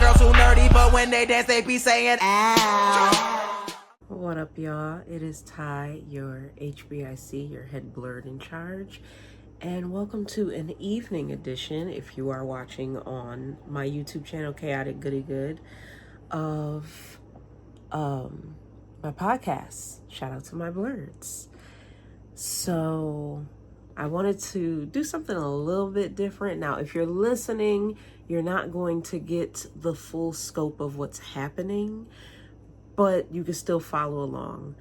girls who nerdy, but when they dance, they be saying, ow. What up, y'all? It is Ty, your HBIC, your head blurred in charge. And welcome to an evening edition, if you are watching on my YouTube channel, Chaotic Goodie-Good, of my podcast. Shout out to my blurs. So I wanted to do something a little bit different. Now, if you're listening, you're not going to get the full scope of what's happening, but you can still follow along.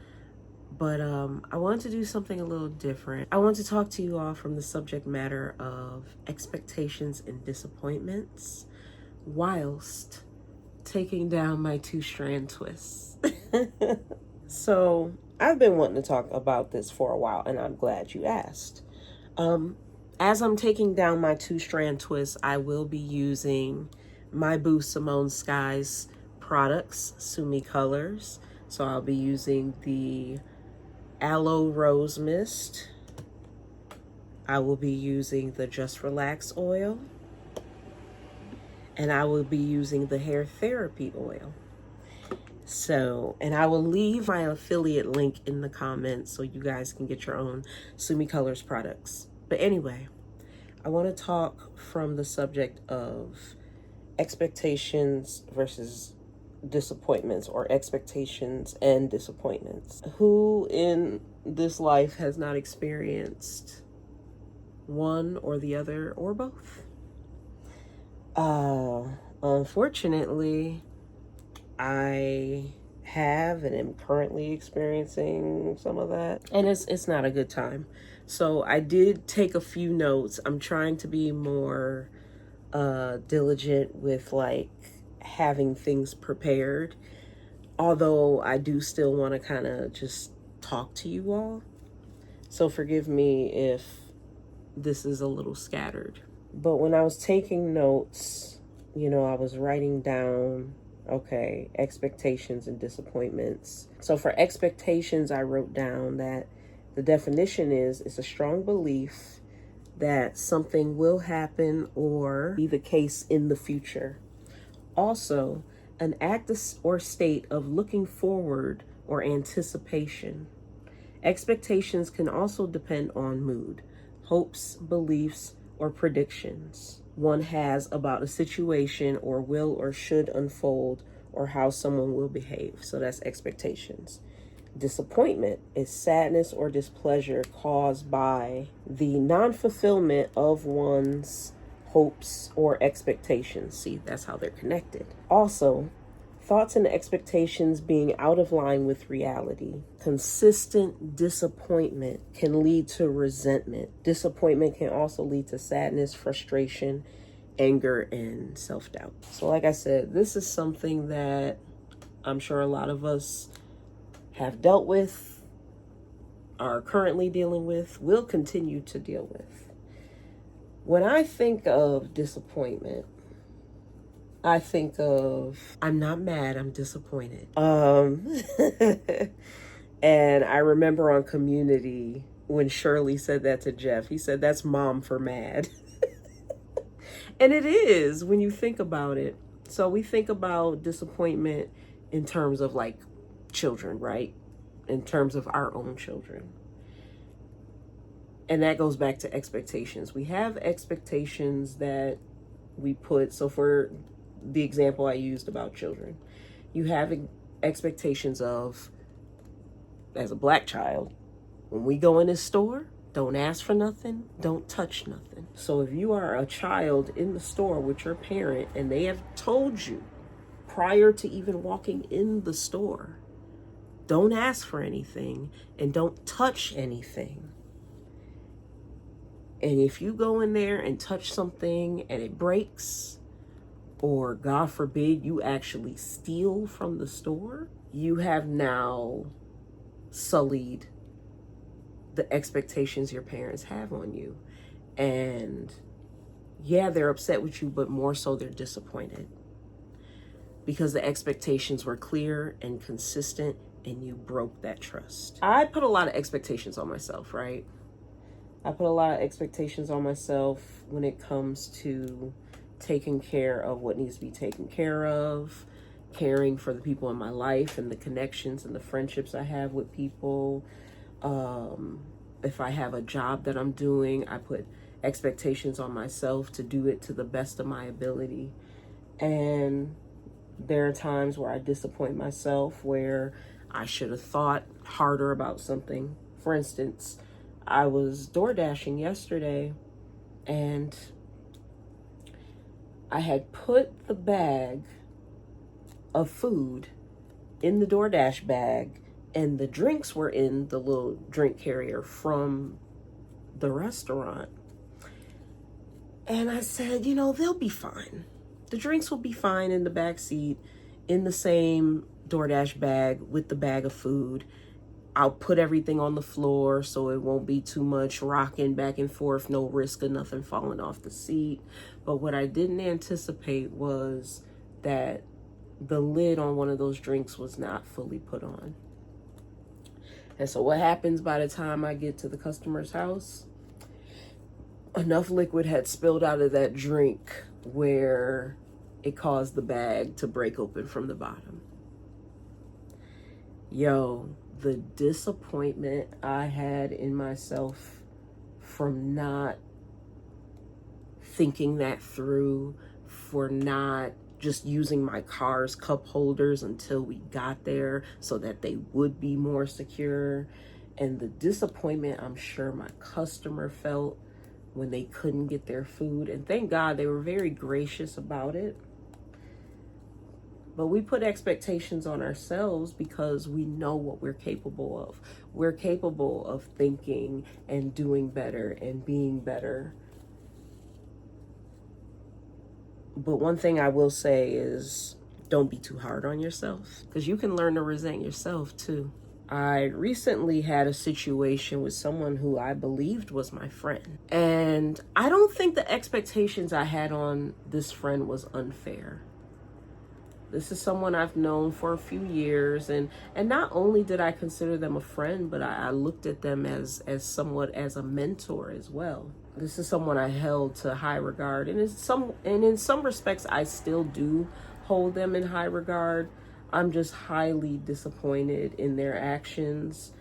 But I wanted to do something a little different. I want to talk to you all from the subject matter of expectations and disappointments whilst taking down my 2-strand twists. So I've been wanting to talk about this for a while, and I'm glad you asked. As I'm taking down my 2-strand twists, I will be using my boo Simone Sky's products, Sumi Colors. So I'll be using the Aloe Rose Mist. I will be using the Just Relax oil. And I will be using the Hair Therapy oil. So, and I will leave my affiliate link in the comments so you guys can get your own Sumi Colors products. But anyway, I want to talk from the subject of expectations versus disappointments, or expectations and disappointments. Who in this life has not experienced one or the other or both? Unfortunately, I have and am currently experiencing some of that, and it's not a good time. So I did take a few notes. I'm trying to be more diligent with like having things prepared, although I do still want to kind of just talk to you all. So forgive me if this is a little scattered. But when I was taking notes, you know, I was writing down, okay, expectations and disappointments. So for expectations, I wrote down that the definition is, it's a strong belief that something will happen or be the case in the future. Also, an act or state of looking forward or anticipation. Expectations can also depend on mood, hopes, beliefs, or predictions one has about a situation or will or should unfold, or how someone will behave. So that's expectations. Disappointment is sadness or displeasure caused by the non-fulfillment of one's hopes or expectations. See, that's how they're connected. Also, thoughts and expectations being out of line with reality. Consistent disappointment can lead to resentment. Disappointment can also lead to sadness, frustration, anger, and self-doubt. So like I said, this is something that I'm sure a lot of us have dealt with, are currently dealing with, will continue to deal with. When I think of disappointment, I think of, I'm not mad, I'm disappointed. And I remember on Community when Shirley said that to Jeff, he said, that's mom for mad. And it is when you think about it. So we think about disappointment in terms of like children, right? In terms of our own children. And that goes back to expectations. We have expectations that we put, so for the example I used about children, you have expectations of, as a black child, when we go in this store, don't ask for nothing, don't touch nothing. So if you are a child in the store with your parent and they have told you prior to even walking in the store, don't ask for anything and don't touch anything. And if you go in there and touch something and it breaks, or God forbid, you actually steal from the store, you have now sullied the expectations your parents have on you. And yeah, they're upset with you, but more so they're disappointed because the expectations were clear and consistent and you broke that trust. I put a lot of expectations on myself, right? I put a lot of expectations on myself when it comes to taking care of what needs to be taken care of, caring for the people in my life and the connections and the friendships I have with people. If I have a job that I'm doing, I put expectations on myself to do it to the best of my ability. And there are times where I disappoint myself, where I should have thought harder about something. For instance, I was door dashing yesterday, and I had put the bag of food in the DoorDash bag, and the drinks were in the little drink carrier from the restaurant. And I said, they'll be fine. The drinks will be fine in the back seat, in the same DoorDash bag with the bag of food. I'll put everything on the floor so it won't be too much rocking back and forth, no risk of nothing falling off the seat. But what I didn't anticipate was that the lid on one of those drinks was not fully put on. And so what happens by the time I get to the customer's house? Enough liquid had spilled out of that drink where it caused the bag to break open from the bottom. The disappointment I had in myself from not thinking that through, for not just using my car's cup holders until we got there so that they would be more secure, and the disappointment I'm sure my customer felt when they couldn't get their food. And thank God they were very gracious about it. But we put expectations on ourselves because we know what we're capable of. We're capable of thinking and doing better and being better. But one thing I will say is, don't be too hard on yourself, because you can learn to resent yourself too. I recently had a situation with someone who I believed was my friend. And I don't think the expectations I had on this friend was unfair. This is someone I've known for a few years, and not only did I consider them a friend, but I looked at them as somewhat as a mentor as well. This is someone I held to high regard, and in some respects I still do hold them in high regard. I'm just highly disappointed in their actions,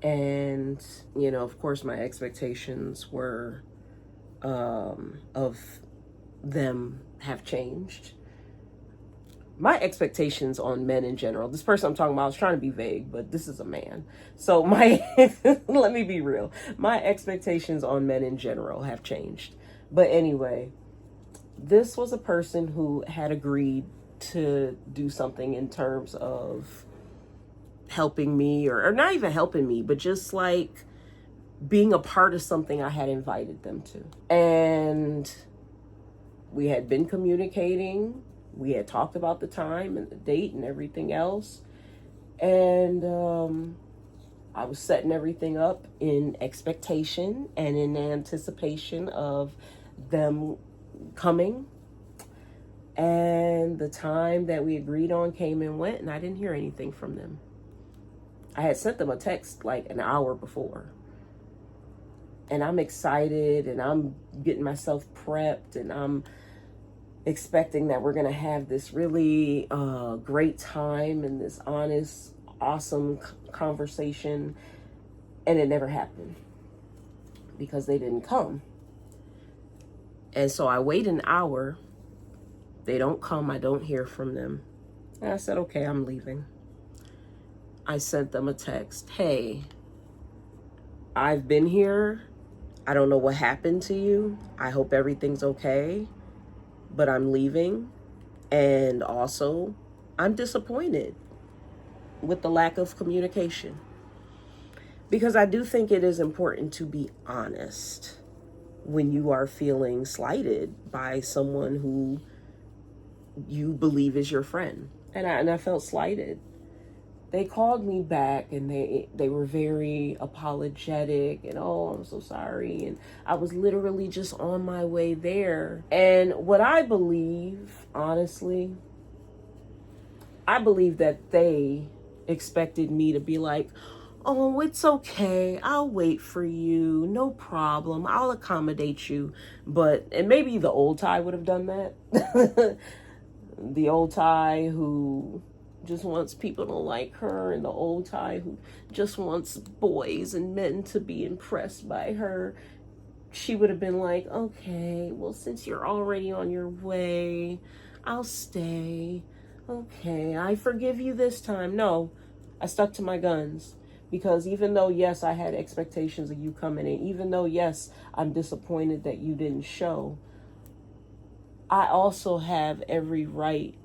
and of course my expectations were of them have changed. My expectations on men in general, this person I'm talking about, I was trying to be vague, but this is a man. So let me be real. My expectations on men in general have changed. But anyway, this was a person who had agreed to do something in terms of helping me, or not even helping me, but just like being a part of something I had invited them to. And we had been communicating. We had talked about the time and the date and everything else. And I was setting everything up in expectation and in anticipation of them coming. And the time that we agreed on came and went, and I didn't hear anything from them. I had sent them a text like an hour before. And I'm excited, and I'm getting myself prepped, and I'm expecting that we're going to have this really great time and this honest, awesome conversation. And it never happened because they didn't come. And so I wait an hour. They don't come. I don't hear from them. And I said, okay, I'm leaving. I sent them a text. Hey, I've been here. I don't know what happened to you. I hope everything's okay. But I'm leaving, and also I'm disappointed with the lack of communication, because I do think it is important to be honest when you are feeling slighted by someone who you believe is your friend. And I felt slighted. They called me back, and they were very apologetic, and oh, I'm so sorry. And I was literally just on my way there. And what I believe, honestly, I believe that they expected me to be like, oh, it's okay. I'll wait for you. No problem. I'll accommodate you. And maybe the old Ty would have done that. The old Ty who just wants people to like her, and the old Ty who just wants boys and men to be impressed by her. She would have been like, okay, well, since you're already on your way, I'll stay. Okay, I forgive you this time. No, I stuck to my guns. Because even though, yes, I had expectations of you coming in, even though, yes, I'm disappointed that you didn't show, I also have every right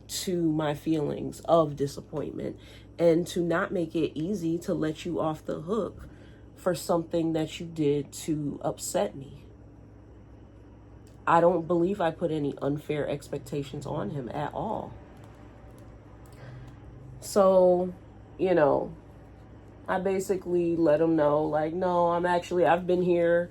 to my feelings of disappointment and to not make it easy to let you off the hook for something that you did to upset me. I don't believe I put any unfair expectations on him at all. So, I basically let him know, like, no, I've been here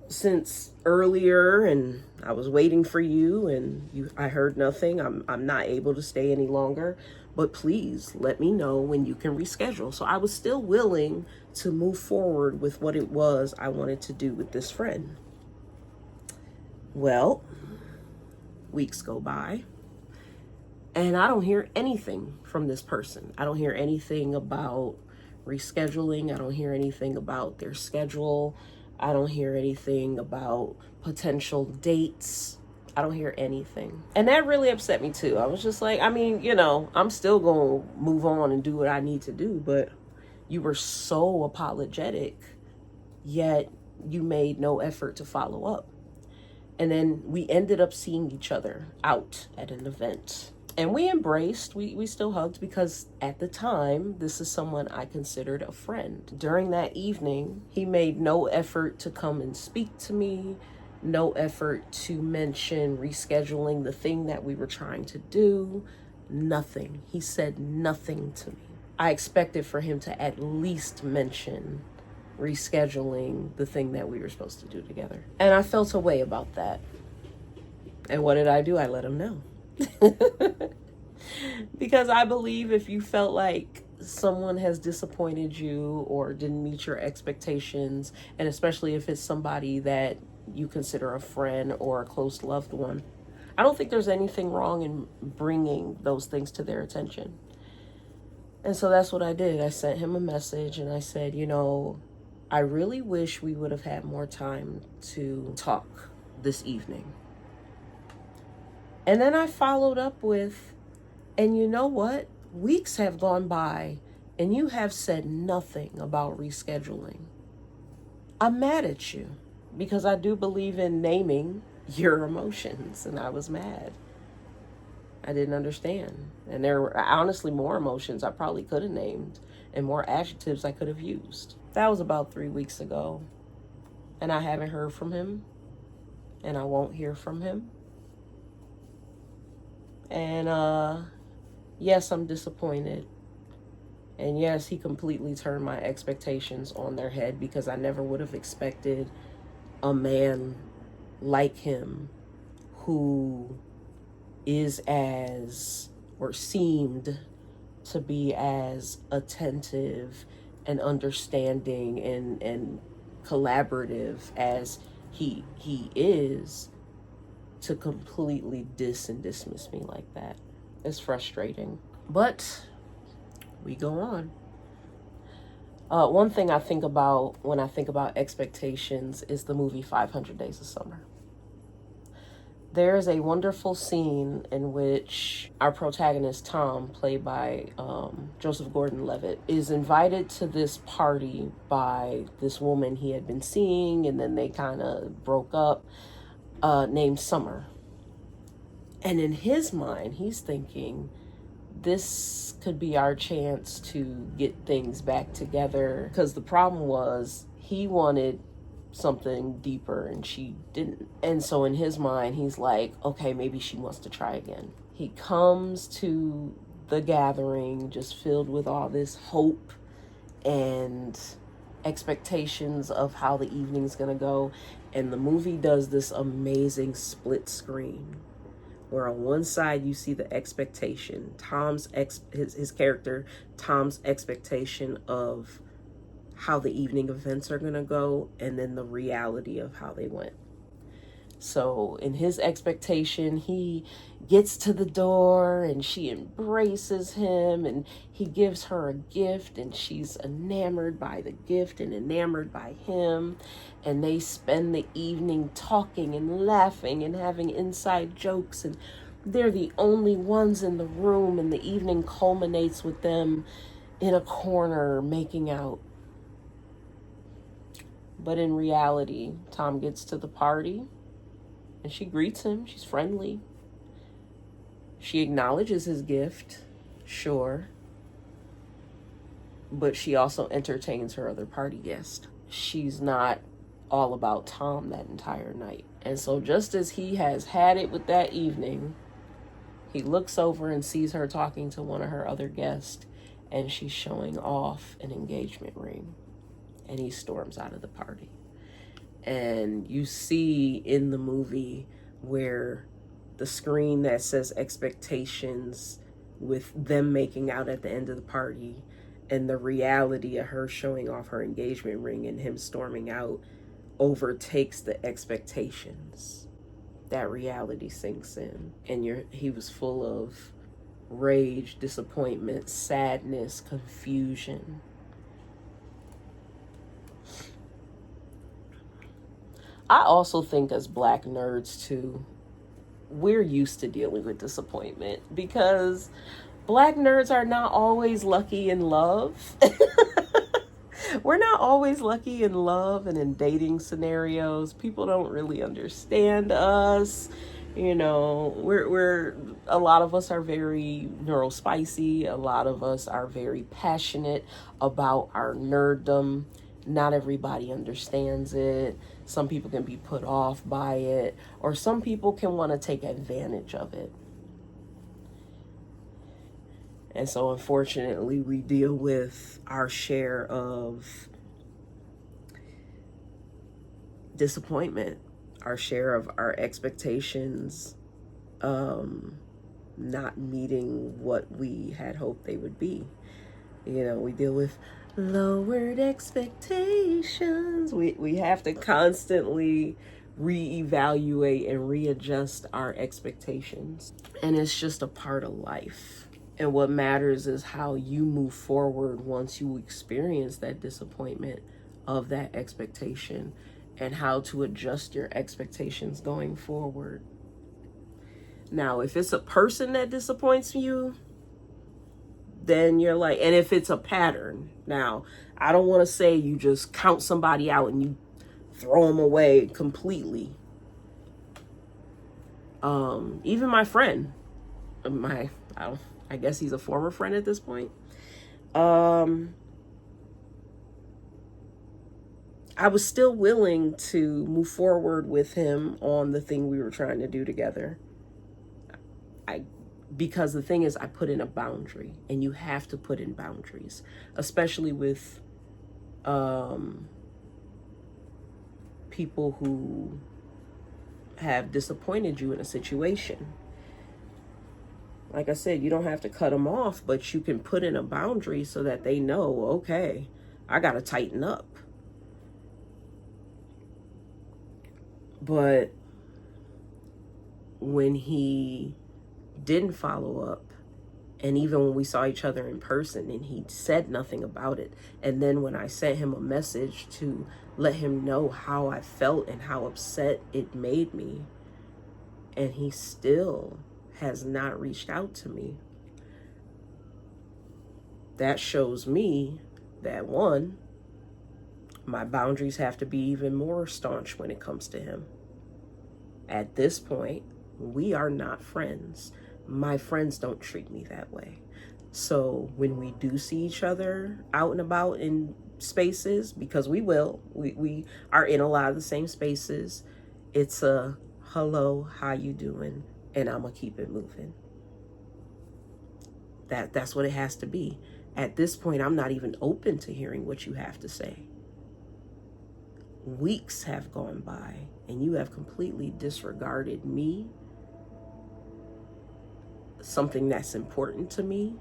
since earlier and I was waiting for you and I heard nothing. I'm not able to stay any longer, but please let me know when you can reschedule. So I was still willing to move forward with what it was I wanted to do with this friend. Well, weeks go by and I don't hear anything from this person. I don't hear anything about rescheduling. I don't hear anything about their schedule. I don't hear anything about potential dates. I don't hear anything. And that really upset me too. I was just like, I'm still going to move on and do what I need to do, but you were so apologetic, yet you made no effort to follow up. And then we ended up seeing each other out at an event. And we embraced, we still hugged because at the time, this is someone I considered a friend. During that evening, he made no effort to come and speak to me, no effort to mention rescheduling the thing that we were trying to do, nothing. He said nothing to me. I expected for him to at least mention rescheduling the thing that we were supposed to do together. And I felt a way about that. And what did I do? I let him know. Because I believe if you felt like someone has disappointed you or didn't meet your expectations, and especially if it's somebody that you consider a friend or a close loved one, I don't think there's anything wrong in bringing those things to their attention. And so that's what I did. I sent him a message and I said, I really wish we would have had more time to talk this evening. And then I followed up with, and you know what? Weeks have gone by and you have said nothing about rescheduling. I'm mad at you because I do believe in naming your emotions, and I was mad. I didn't understand. And there were honestly more emotions I probably could have named and more adjectives I could have used. That was about 3 weeks ago. And I haven't heard from him. And I won't hear from him. And yes, I'm disappointed. And yes, he completely turned my expectations on their head because I never would have expected a man like him who is as, or seemed to be as attentive and understanding and collaborative as he is, to completely dismiss me like that. It's frustrating, but we go on. One thing I think about when I think about expectations is the movie 500 Days of Summer. There is a wonderful scene in which our protagonist, Tom, played by Joseph Gordon-Levitt, is invited to this party by this woman he had been seeing, and then they kind of broke up, named Summer. And in his mind, he's thinking, this could be our chance to get things back together. Because the problem was, he wanted something deeper and she didn't. And so in his mind, he's like, okay, maybe she wants to try again. He comes to the gathering just filled with all this hope and expectations of how the evening's gonna go. And the movie does this amazing split screen where on one side you see the expectation, his character, Tom's expectation of how the evening events are going to go, and then the reality of how they went. So in his expectation, he gets to the door and she embraces him and he gives her a gift and she's enamored by the gift and enamored by him. And they spend the evening talking and laughing and having inside jokes, and they're the only ones in the room, and the evening culminates with them in a corner making out. But in reality, Tom gets to the party and she greets him. She's friendly. She acknowledges his gift, sure. But she also entertains her other party guest. She's not all about Tom that entire night. And so just as he has had it with that evening, he looks over and sees her talking to one of her other guests, and she's showing off an engagement ring. And he storms out of the party. And you see in the movie where the screen that says expectations with them making out at the end of the party and the reality of her showing off her engagement ring and him storming out overtakes the expectations. That reality sinks in, and he was full of rage, disappointment, sadness, confusion. I also think as Black nerds too, we're used to dealing with disappointment because Black nerds are not always lucky in love. We're not always lucky in love and in dating scenarios. People don't really understand us. You know, we're a lot of us are very neurospicy. A lot of us are very passionate about our nerddom. Not everybody understands it. Some people can be put off by it, or some people can want to take advantage of it. And so unfortunately, we deal with our share of disappointment, our share of our expectations not meeting what we had hoped they would be. You know, we deal with lowered expectations. We have to constantly reevaluate and readjust our expectations. And it's just a part of life. And what matters is how you move forward once you experience that disappointment of that expectation, and how to adjust your expectations going forward. Now, if it's a person that disappoints you, then you're like, and if it's a pattern, now, I don't want to say you just count somebody out and you throw them away completely. Even my friend, I guess he's a former friend at this point. I was still willing to move forward with him on the thing we were trying to do together. Because the thing is, I put in a boundary, and you have to put in boundaries, especially with people who have disappointed you in a situation. Like I said, you don't have to cut them off, but you can put in a boundary so that they know, okay, I got to tighten up. But when he didn't follow up, and even when we saw each other in person and he said nothing about it, and then when I sent him a message to let him know how I felt and how upset it made me, and he still has not reached out to me, that shows me that, one, my boundaries have to be even more staunch when it comes to him. At this point, we are not friends. My friends don't treat me that way. So when we do see each other out and about in spaces, because we will, we are in a lot of the same spaces, it's a hello, how you doing? And I'm gonna keep it moving. That's what it has to be. At this point, I'm not even open to hearing what you have to say. Weeks have gone by and you have completely disregarded me something that's important to me,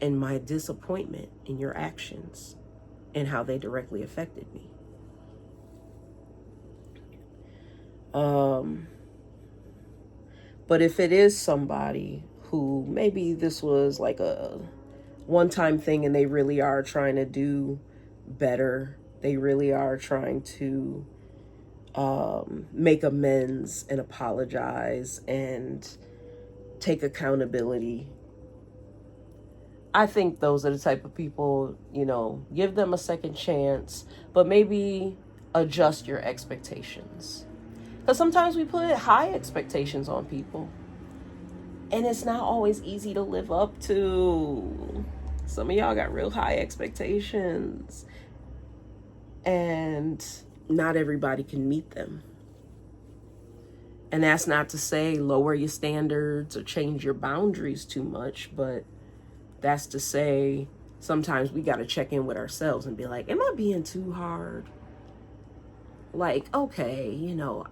and my disappointment in your actions and how they directly affected me. But if it is somebody who maybe this was like a one-time thing and they really are trying to do better, they really are trying to make amends and apologize and take accountability, I think those are the type of people, you know, give them a second chance, but maybe adjust your expectations. Because sometimes we put high expectations on people, and it's not always easy to live up to. Some of y'all got real high expectations, and not everybody can meet them. And that's not to say lower your standards or change your boundaries too much, but that's to say sometimes we got to check in with ourselves and be like, am I being too hard? Like, okay, you know,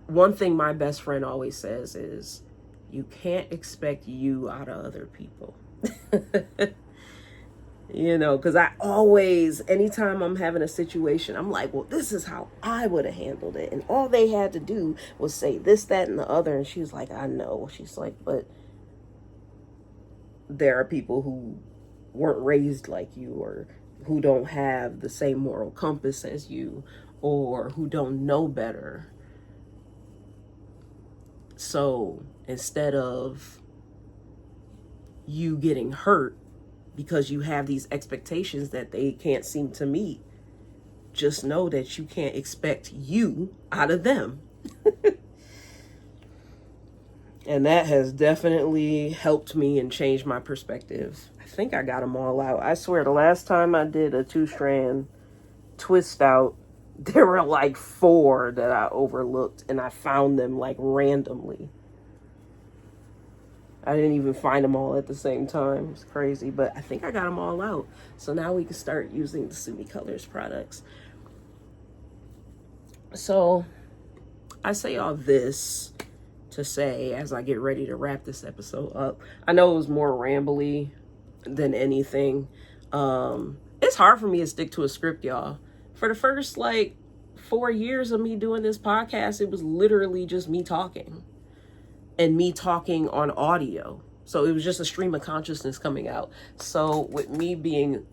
one thing my best friend always says is, you can't expect you out of other people. You know, because I always, anytime I'm having a situation, I'm like, well, this is how I would have handled it. And all they had to do was say this, that, and the other. And she was like, I know. She's like, but there are people who weren't raised like you, or who don't have the same moral compass as you, or who don't know better. So instead of you getting hurt because you have these expectations that they can't seem to meet, just know that you can't expect you out of them. And that has definitely helped me and changed my perspective. I think I got them all out. I swear the last time I did a 2-strand twist out, there were like 4 that I overlooked, and I found them like randomly. I didn't even find them all at the same time. It's crazy, but I think I got them all out. So now we can start using the Sumi Colors products. So I say all this to say, as I get ready to wrap this episode up, I know it was more rambly than anything. It's hard for me to stick to a script, y'all. For the first like 4 years of me doing this podcast, it was literally just me talking, and me talking on audio. So it was just a stream of consciousness coming out. So with me being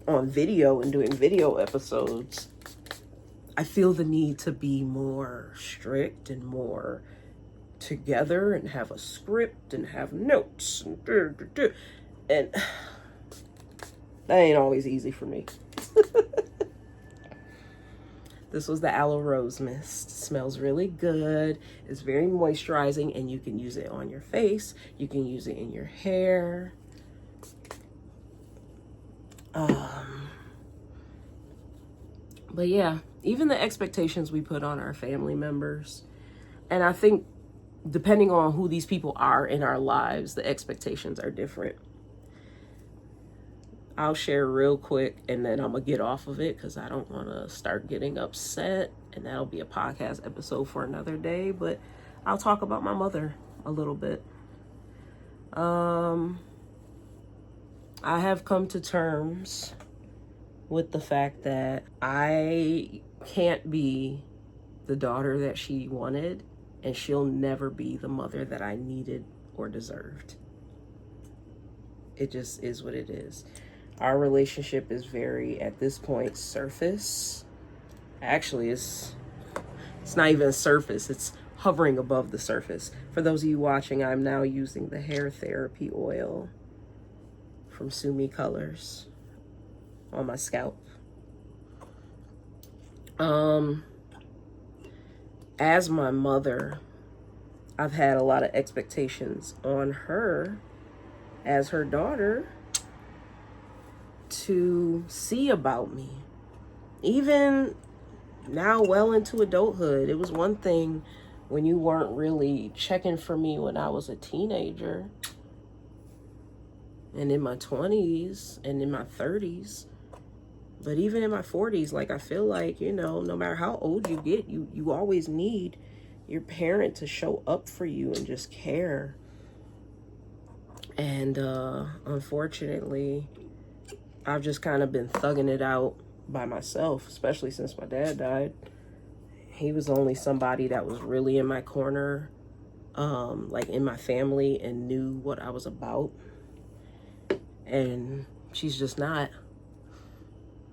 on video and doing video episodes, I feel the need to be more strict and more together and have a script and have notes and that ain't always easy for me. This was the Aloe Rose Mist. It smells really good. It's very moisturizing, and you can use it on your face. You can use it in your hair. But yeah, even the expectations we put on our family members, and I think depending on who these people are in our lives, the expectations are different. I'll share real quick, and then I'm gonna get off of it because I don't want to start getting upset, and that'll be a podcast episode for another day. But I'll talk about my mother a little bit. I have come to terms with the fact that I can't be the daughter that she wanted, and she'll never be the mother that I needed or deserved. It just is what it is. Our relationship is very, at this point, surface. Actually, it's not even surface. It's hovering above the surface. For those of you watching, I'm now using the hair therapy oil from Sumi Colors on my scalp. As my mother, I've had a lot of expectations on her as her daughter to see about me. Even now, well into adulthood, it was one thing when you weren't really checking for me when I was a teenager and in my 20s and in my 30s. But even in my 40s, like, I feel like, you know, no matter how old you get, you always need your parent to show up for you and just care. And unfortunately, I've just kind of been thugging it out by myself, especially since my dad died. He was only somebody that was really in my corner, like in my family, and knew what I was about. And she's just not.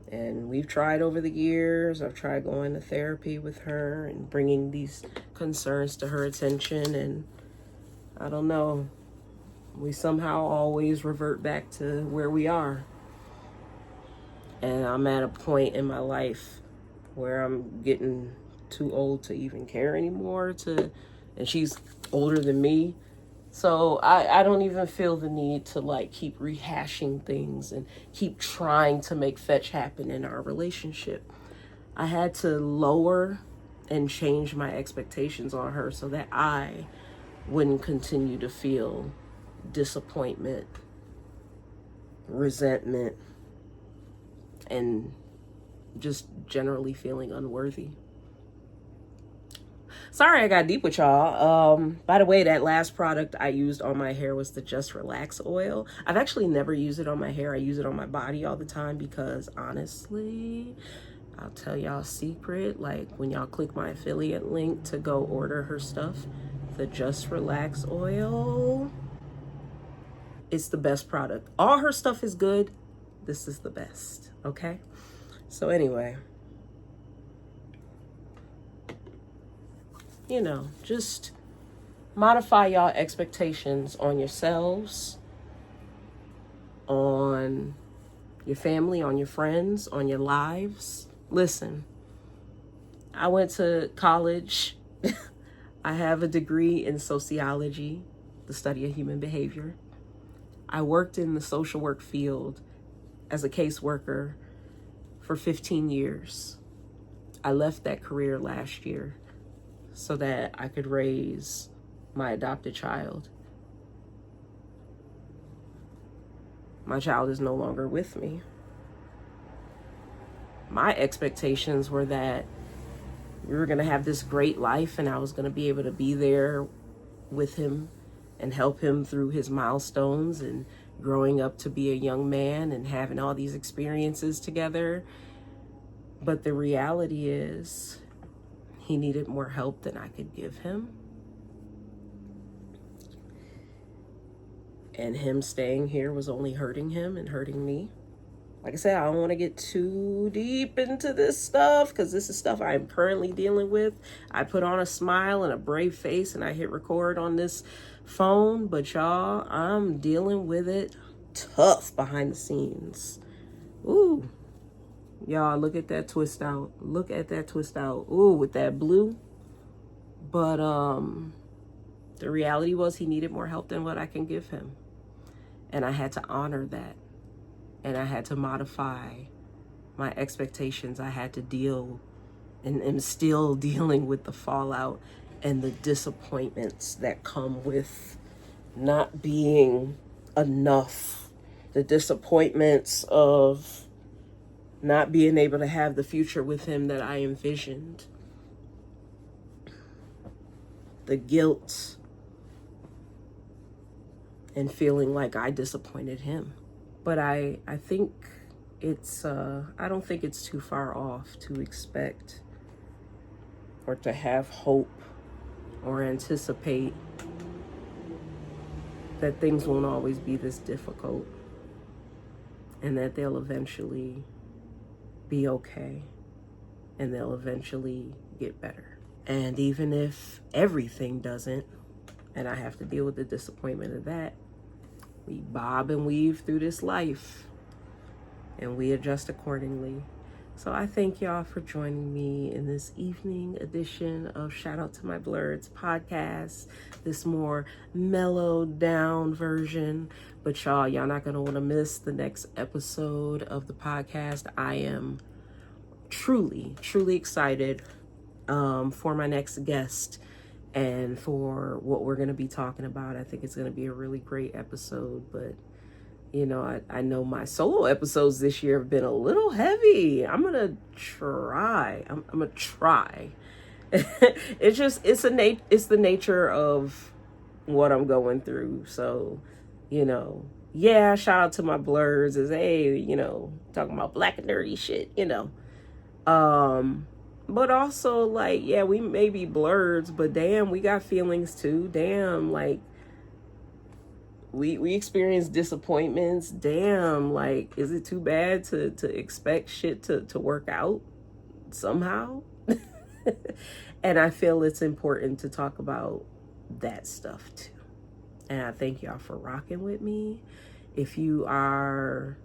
And we've tried over the years. I've tried going to therapy with her and bringing these concerns to her attention. And I don't know, we somehow always revert back to where we are. And I'm at a point in my life where I'm getting too old to even care anymore. And she's older than me. So I don't even feel the need to like keep rehashing things and keep trying to make fetch happen in our relationship. I had to lower and change my expectations on her so that I wouldn't continue to feel disappointment, resentment, and just generally feeling unworthy. Sorry I got deep with y'all. By the way, that last product I used on my hair was the Just Relax oil. I've actually never used it on my hair. I use it on my body all the time because honestly, I'll tell y'all a secret. Like when y'all click my affiliate link to go order her stuff, the Just Relax oil, it's the best product. All her stuff is good. This is the best, okay? So anyway, you know, just modify y'all expectations on yourselves, on your family, on your friends, on your lives. Listen, I went to college. I have a degree in sociology, the study of human behavior. I worked in the social work field as a caseworker for 15 years. I left that career last year so that I could raise my adopted child. My child is no longer with me. My expectations were that we were going to have this great life and I was going to be able to be there with him and help him through his milestones and growing up to be a young man and having all these experiences together. But the reality is, he needed more help than I could give him. And him staying here was only hurting him and hurting me. Like I said, I don't want to get too deep into this stuff because this is stuff I'm currently dealing with. I put on a smile and a brave face and I hit record on this phone. But y'all, I'm dealing with it tough behind the scenes. Ooh. Y'all, look at that twist out. Look at that twist out. Ooh, with that blue. But the reality was he needed more help than what I can give him. And I had to honor that. And I had to modify my expectations. I had to deal and am still dealing with the fallout and the disappointments that come with not being enough. The disappointments of not being able to have the future with him that I envisioned. The guilt and feeling like I disappointed him. But I think it's, I don't think it's too far off to expect or to have hope or anticipate that things won't always be this difficult and that they'll eventually be okay and they'll eventually get better. And even if everything doesn't, and I have to deal with the disappointment of that, we bob and weave through this life and we adjust accordingly. So I thank y'all for joining me in this evening edition of Shout Out to My Blurreds podcast, this more mellowed down version. But y'all not gonna want to miss the next episode of the podcast. I am truly excited for my next guest and for what we're going to be talking about. I think it's going to be a really great episode. But you know, I know my solo episodes this year have been a little heavy. I'm gonna try It's the nature of what I'm going through. So, you know, yeah, shout out to my blurs as, hey, you know, talking about black and dirty shit, you know. But also, like, yeah, we may be blurs, but damn, we got feelings too. Damn, like, we experience disappointments. Damn, like, is it too bad to expect shit to work out somehow? And I feel it's important to talk about that stuff too. And I thank y'all for rocking with me. If you are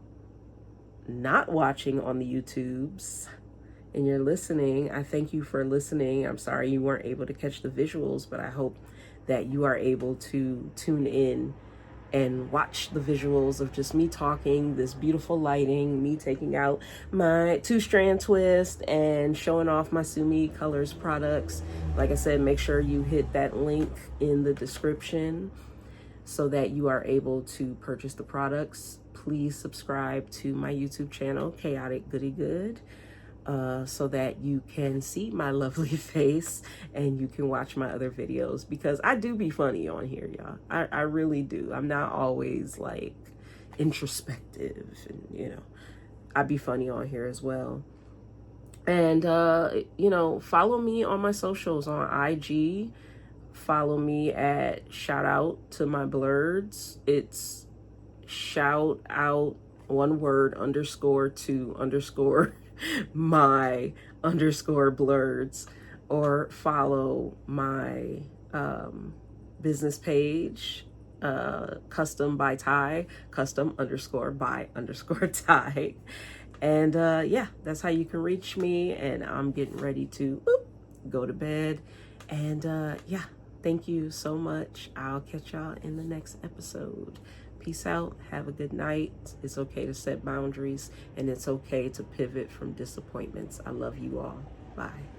not watching on the YouTubes and you're listening, I thank you for listening. I'm sorry you weren't able to catch the visuals, but I hope that you are able to tune in and watch the visuals of just me talking, this beautiful lighting, me taking out my 2-strand twist and showing off my Sumi Colors products. Like I said, make sure you hit that link in the description so that you are able to purchase the products. Please subscribe to my YouTube channel, Chaotic Goodie-Good, so that you can see my lovely face and you can watch my other videos, because I do be funny on here, y'all. I really do. I'm not always like introspective, and you know, I be funny on here as well. And you know, follow me on my socials on IG. Follow me at shout out to my blurs. It's shout out, one word, underscore to underscore my underscore blurs, or follow my business page, custom by Ty, custom underscore by underscore Ty. And yeah, that's how you can reach me. And I'm getting ready to go to bed. And yeah, thank you so much. I'll catch y'all in the next episode. Peace out. Have a good night. It's okay to set boundaries, and it's okay to pivot from disappointments. I love you all. Bye.